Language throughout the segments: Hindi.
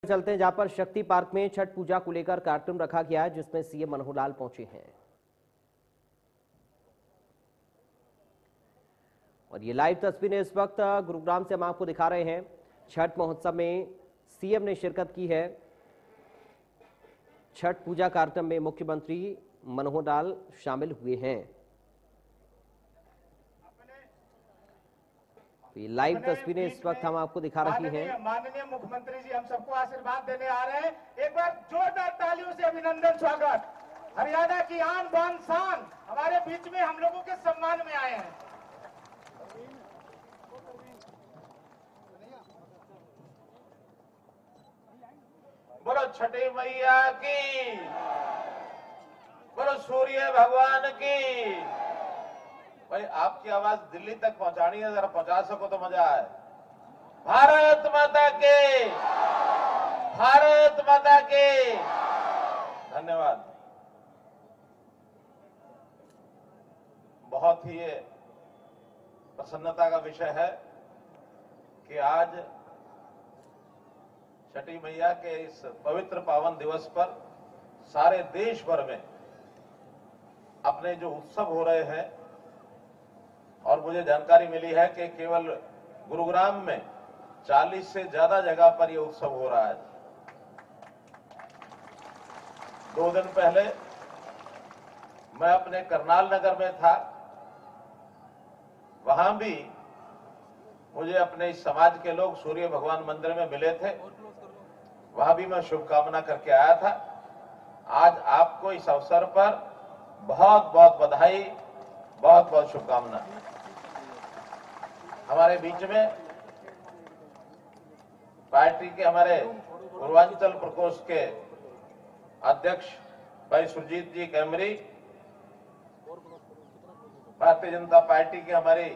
चलते हैं जहां पर शक्ति पार्क में छठ पूजा को लेकर कार्यक्रम रखा गया है, जिसमें सीएम मनोहर लाल पहुंचे हैं। और ये लाइव तस्वीरें इस वक्त गुरुग्राम से हम आपको दिखा रहे हैं। छठ महोत्सव में सीएम ने शिरकत की है। छठ पूजा कार्यक्रम में मुख्यमंत्री मनोहर लाल शामिल हुए हैं। ये लाइव तस्वीरें इस वक्त हम आपको दिखा रही हैं। माननीय मुख्यमंत्री जी हम सबको आशीर्वाद देने आ रहे हैं। एक बार जोरदार तालियों से अभिनंदन स्वागत। हरियाणा की आन बान शान हमारे बीच में हम लोगों के सम्मान में आए हैं। बोलो छठी मैया की, बोलो सूर्य भगवान की। भाई आपकी आवाज दिल्ली तक पहुंचानी है, जरा पहुंचा सको तो मजा आए। भारत माता के, भारत माता के। धन्यवाद। बहुत ही ये प्रसन्नता का विषय है कि आज छठी मैया के इस पवित्र पावन दिवस पर सारे देश भर में अपने जो उत्सव हो रहे हैं, और मुझे जानकारी मिली है कि केवल गुरुग्राम में 40 से ज्यादा जगह पर यह उत्सव हो रहा है। 2 दिन पहले मैं अपने करनाल नगर में था। वहां भी मुझे अपने इस समाज के लोग सूर्य भगवान मंदिर में मिले थे। वहां भी मैं शुभकामना करके आया था। आज आपको इस अवसर पर बहुत बहुत बधाई, बहुत बहुत शुभकामना। हमारे बीच में पार्टी के हमारे पूर्वांचल प्रकोष्ठ के अध्यक्ष भाई सुरजीत जी कैमरी, भारतीय जनता पार्टी के हमारे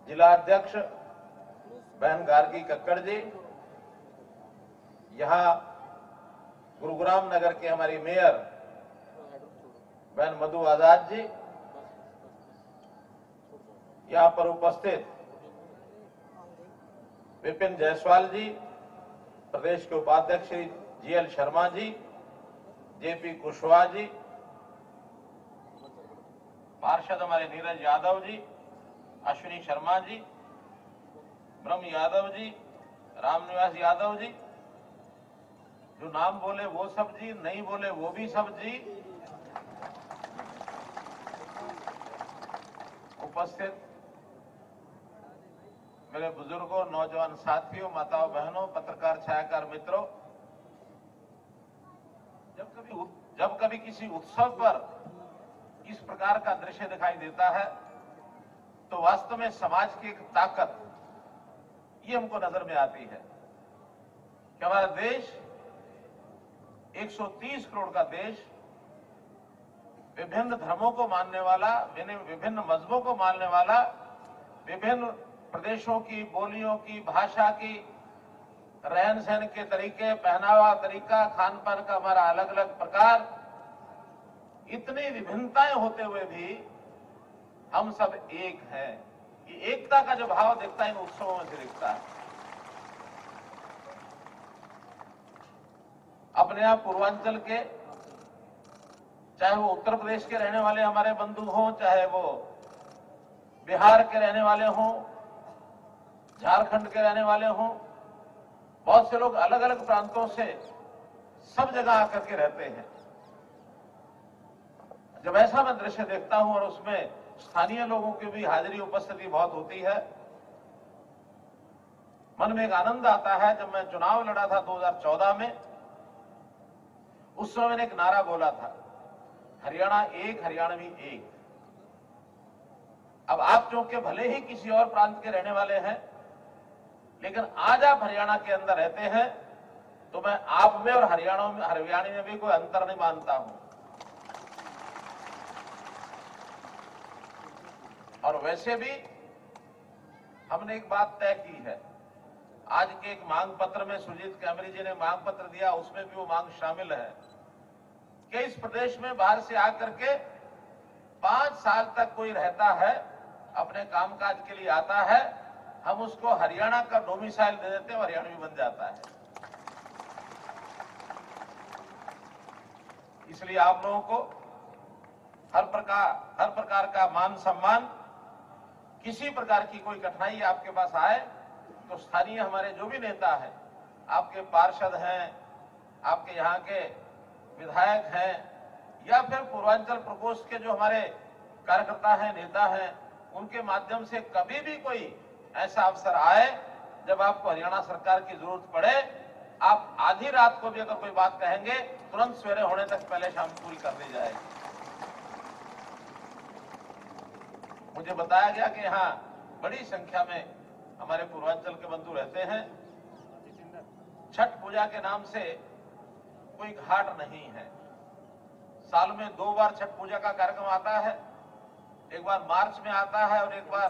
जिला अध्यक्ष बहन गार्गी कक्कड़ जी, यहां गुरुग्राम नगर के हमारी मेयर बहन मधु आजाद जी, यहां पर उपस्थित विपिन जायसवाल जी, प्रदेश के उपाध्यक्ष श्री जीएल शर्मा जी, जेपी कुशवाहा जी, पार्षद हमारे नीरज यादव जी, अश्विनी शर्मा जी, ब्रह्म यादव जी, रामनिवास यादव जी, जो नाम बोले वो सब जी, नहीं बोले वो भी सब जी, उपस्थित मेरे बुजुर्गों, नौजवान साथियों, माताओं बहनों, पत्रकार छायाकार मित्रों, जब कभी किसी उत्सव पर इस प्रकार का दृश्य दिखाई देता है तो वास्तव में समाज की एक ताकत ये हमको नजर में आती है कि हमारा देश 130 करोड़ का देश, विभिन्न धर्मों को मानने वाला, विभिन्न मजहबों को मानने वाला, विभिन्न प्रदेशों की बोलियों की, भाषा की, रहन सहन के तरीके, पहनावा तरीका, खान पान का हमारा अलग अलग प्रकार, इतनी विभिन्नताएं होते हुए भी हम सब एक हैं। ये एकता का जो भाव दिखता है इन उत्सवों में से दिखता है। अपने आप पूर्वांचल के, चाहे वो उत्तर प्रदेश के रहने वाले हमारे बंधु हों, चाहे वो बिहार के रहने वाले हों, झारखंड के रहने वाले हों, बहुत से लोग अलग अलग प्रांतों से सब जगह आकर के रहते हैं। जब ऐसा मैं दृश्य देखता हूं और उसमें स्थानीय लोगों की भी हाजिरी उपस्थिति बहुत होती है, मन में एक आनंद आता है। जब मैं चुनाव लड़ा था 2014 में, उस समय मैंने एक नारा बोला था, हरियाणा एक, हरियाणवी एक। अब आप चूंकि भले ही किसी और प्रांत के रहने वाले हैं, लेकिन आज आप हरियाणा के अंदर रहते हैं, तो मैं आप में और हरियाणा में भी कोई अंतर नहीं मानता हूं। और वैसे भी हमने एक बात तय की है। आज के एक मांग पत्र में सुरजीत कैमरी जी ने मांग पत्र दिया, उसमें भी वो मांग शामिल है कि इस प्रदेश में बाहर से आकर के 5 साल तक कोई रहता है, अपने कामकाज के लिए आता है, हम उसको हरियाणा का डोमिसाइल दे देते हैं, हरियाणवी बन जाता है। इसलिए आप लोगों को हर प्रकार का मान सम्मान, किसी प्रकार की कोई कठिनाई आपके पास आए तो स्थानीय हमारे जो भी नेता हैं, आपके पार्षद हैं, आपके यहाँ के विधायक हैं, या फिर पूर्वांचल प्रकोष्ठ के जो हमारे कार्यकर्ता हैं, नेता हैं, उनके माध्यम से कभी भी कोई ऐसा अवसर आए जब आपको हरियाणा सरकार की जरूरत पड़े, आप आधी रात को भी अगर कोई बात कहेंगे, तुरंत सवेरे होने तक पहले शाम पूरी कर दी जाएगी। मुझे बताया गया कि यहाँ बड़ी संख्या में हमारे पूर्वांचल के बंधु रहते हैं। छठ पूजा के नाम से कोई घाट नहीं है। साल में 2 बार छठ पूजा का कार्यक्रम आता है, एक बार मार्च में आता है और एक बार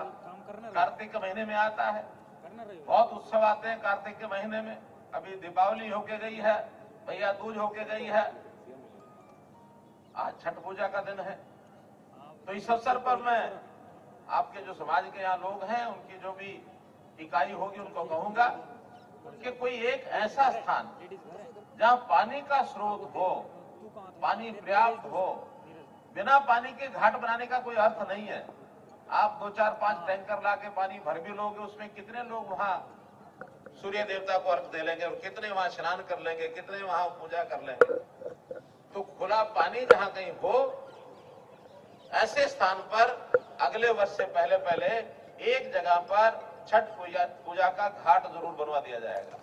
कार्तिक के महीने में आता है। बहुत उत्सव आते हैं कार्तिक के महीने में। अभी दीपावली होके गई है, भैया दूज होके गई है, आज छठ पूजा का दिन है। तो इस अवसर पर मैं आपके जो समाज के यहाँ लोग हैं, उनकी जो भी इकाई होगी, उनको कहूंगा कि कोई एक ऐसा स्थान जहाँ पानी का स्रोत हो, पानी पर्याप्त हो, बिना पानी के घाट बनाने का कोई अर्थ नहीं है। आप 2, 4, 5 टैंकर ला के पानी भर भी लोगे, उसमें कितने लोग वहां सूर्य देवता को अर्घ दे लेंगे और कितने वहां स्नान कर लेंगे, कितने वहां पूजा कर लेंगे। तो खुला पानी जहां कहीं हो, ऐसे स्थान पर अगले वर्ष से पहले एक जगह पर छठ पूजा का घाट जरूर बनवा दिया जाएगा।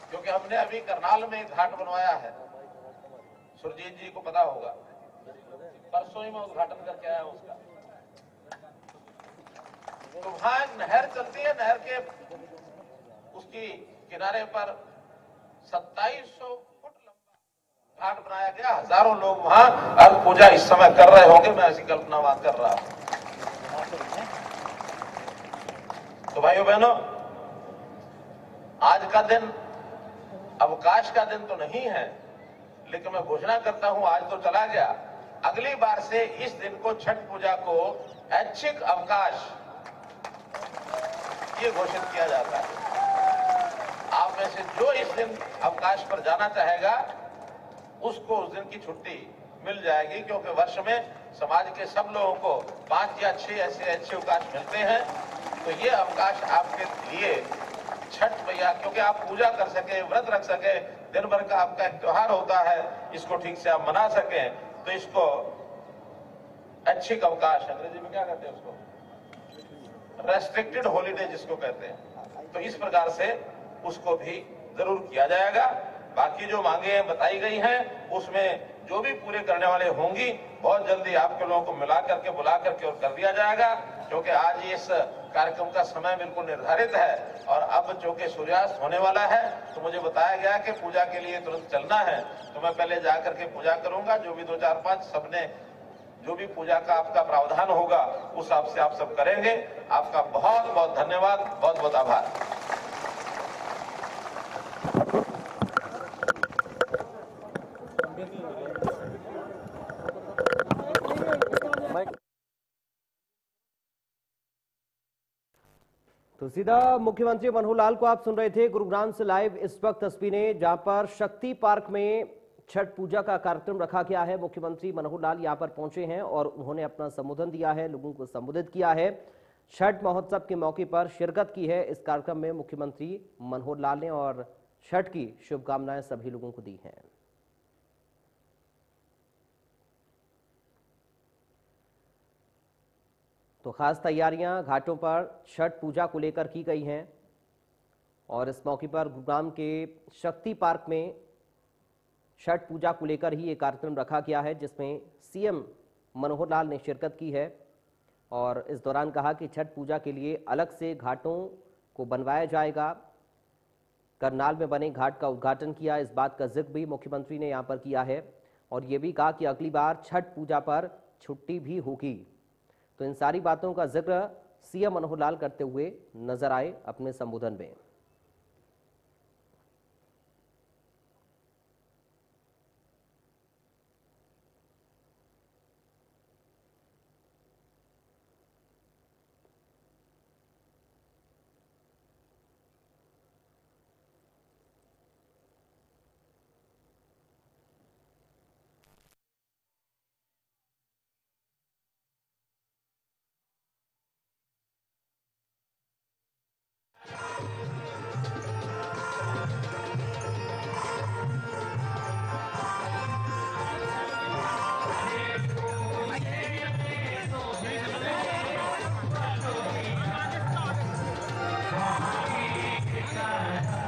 क्योंकि हमने अभी करनाल में एक घाट बनवाया है, सुरजीत जी को पता होगा, परसों ही मैं उद्घाटन करके आया उसका। तो वहां एक नहर चलती है, नहर के उसकी किनारे पर 2700 फुट लंबा घाट बनाया गया। हजारों लोग वहां अर्घ पूजा इस समय कर रहे होंगे, मैं ऐसी कल्पना कर रहा हूं। तो भाइयों बहनों, आज का दिन अवकाश का दिन तो नहीं है, लेकिन मैं घोषणा करता हूं, आज तो चला गया, अगली बार से इस दिन को, छठ पूजा को ऐच्छिक अवकाश ये घोषित किया जाता है। आप में से जो इस दिन अवकाश पर जाना चाहेगा, उसको उस दिन की छुट्टी मिल जाएगी, क्योंकि वर्ष में समाज के सब लोगों को 5 या 6 ऐसे अच्छे अवकाश मिलते हैं। तो ये अवकाश आपके लिए छठ मैया, क्योंकि आप पूजा कर सके, व्रत रख सके, दिन भर का आपका एक त्योहार होता है, इसको ठीक से आप मना सके, तो इसको ऐच्छिक अवकाश, अंग्रेजी में क्या कहते हैं उसको, रेस्ट्रिक्टेड हॉलीडे जिसको कहते हैं, तो इस प्रकार से उसको भी जरूर किया जाएगा। बाकी जो मांगे बताई गई हैं, उसमें जो भी पूरे करने वाले होंगी, बहुत जल्दी आपके लोगों को मिला करके, बुला करके और कर दिया जाएगा। क्योंकि आज इस कार्यक्रम का समय बिल्कुल निर्धारित है और अब चूंकि सूर्यास्त होने वाला है, तो मुझे बताया गया कि पूजा के लिए तुरंत चलना है। तो मैं पहले जाकर के पूजा करूंगा, जो भी 2, 4, 5 सबने जो भी पूजा का आपका प्रावधान होगा, उस हिसाब से आप सब करेंगे। आपका बहुत बहुत धन्यवाद, बहुत बहुत आभार। तो सीधा मुख्यमंत्री मनोहर लाल को आप सुन रहे थे गुरुग्राम से लाइव। इस वक्त तस्वीरें जहां पर शक्ति पार्क में छठ पूजा का कार्यक्रम रखा गया है। मुख्यमंत्री मनोहर लाल यहां पर पहुंचे हैं और उन्होंने अपना संबोधन दिया है, लोगों को संबोधित किया है। छठ महोत्सव के मौके पर शिरकत की है इस कार्यक्रम में मुख्यमंत्री मनोहर लाल ने और छठ की शुभकामनाएं सभी लोगों को दी हैं। तो खास तैयारियां घाटों पर छठ पूजा को लेकर की गई हैं और इस मौके पर गुरुग्राम के शक्ति पार्क में छठ पूजा को लेकर ही ये कार्यक्रम रखा गया है, जिसमें सीएम मनोहर लाल ने शिरकत की है और इस दौरान कहा कि छठ पूजा के लिए अलग से घाटों को बनवाया जाएगा। करनाल में बने घाट का उद्घाटन किया, इस बात का जिक्र भी मुख्यमंत्री ने यहाँ पर किया है और ये भी कहा कि अगली बार छठ पूजा पर छुट्टी भी होगी। तो इन सारी बातों का जिक्र सीएम मनोहर लाल करते हुए नजर आए अपने संबोधन में। टिका रहा